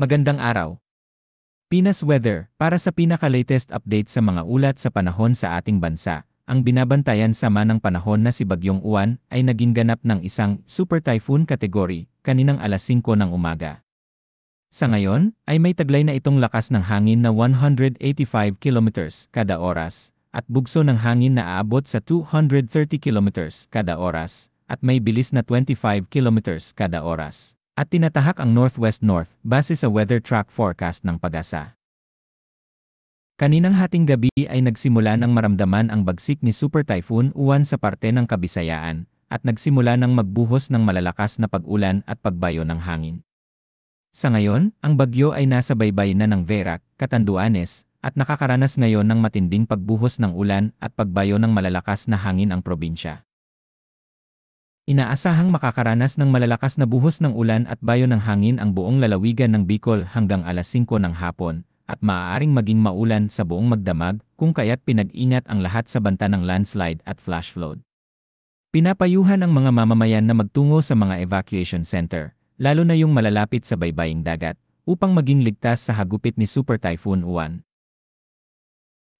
Magandang araw. Pinas Weather, para sa pinaka-latest update sa mga ulat sa panahon sa ating bansa. Ang binabantayan sama ng panahon na si Bagyong Uwan ay naging ganap ng isang Super Typhoon category kaninang alas 5 ng umaga. Sa ngayon, ay may taglay na itong lakas ng hangin na 185 kilometers kada oras at bugso ng hangin na aabot sa 230 kilometers kada oras at may bilis na 25 kilometers kada oras. At tinatahak ang northwest-north base sa weather track forecast ng PAGASA. Kaninang hating gabi ay nagsimula ng maramdaman ang bagsik ni Super Typhoon Uwan sa parte ng Kabisayaan at nagsimula ng magbuhos ng malalakas na pag-ulan at pagbayo ng hangin. Sa ngayon, ang bagyo ay nasa baybay na ng Verac, Catanduanes at nakakaranas ngayon ng matinding pagbuhos ng ulan at pagbayo ng malalakas na hangin ang probinsya. Inaasahang makakaranas ng malalakas na buhos ng ulan at bayo ng hangin ang buong lalawigan ng Bicol hanggang alas 5 ng hapon at maaaring maging maulan sa buong magdamag kung kaya't pinag-ingat ang lahat sa banta ng landslide at flash flood. Pinapayuhan ang mga mamamayan na magtungo sa mga evacuation center, lalo na yung malalapit sa baybaying dagat, upang maging ligtas sa hagupit ni Super Typhoon Uwan.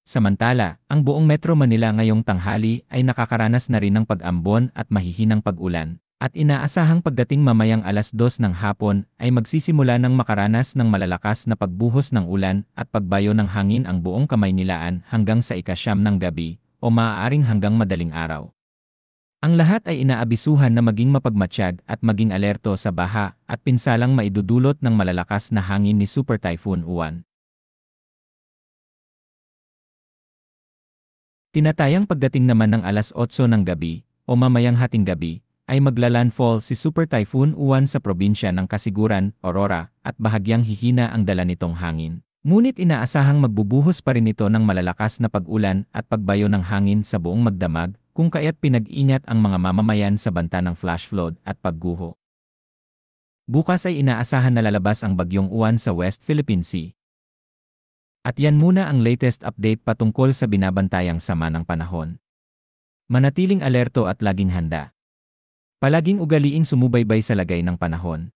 Samantala, ang buong Metro Manila ngayong tanghali ay nakakaranas na rin ng pag-ambon at mahihinang pag-ulan, at inaasahang pagdating mamayang alas 2 ng hapon ay magsisimula ng makaranas ng malalakas na pagbuhos ng ulan at pagbayo ng hangin ang buong Kamaynilaan hanggang sa ika-9 ng gabi o maaaring hanggang madaling araw. Ang lahat ay inaabisuhan na maging mapagmatsyag at maging alerto sa baha at pinsalang maidudulot ng malalakas na hangin ni Super Typhoon Uwan. Tinatayang pagdating naman ng alas 8 ng gabi o mamayang hating gabi ay maglalandfall si Super Typhoon Uwan sa probinsya ng Kasiguran, Aurora at bahagyang hihina ang dala nitong hangin. Ngunit inaasahang magbubuhos pa rin ito ng malalakas na pag-ulan at pagbayo ng hangin sa buong magdamag kung kaya't pinag-ingat ang mga mamamayan sa banta ng flash flood at pagguho. Bukas ay inaasahan na lalabas ang Bagyong Uwan sa West Philippine Sea. At yan muna ang latest update patungkol sa binabantayang sama ng panahon. Manatiling alerto at laging handa. Palaging ugaliing sumubaybay sa lagay ng panahon.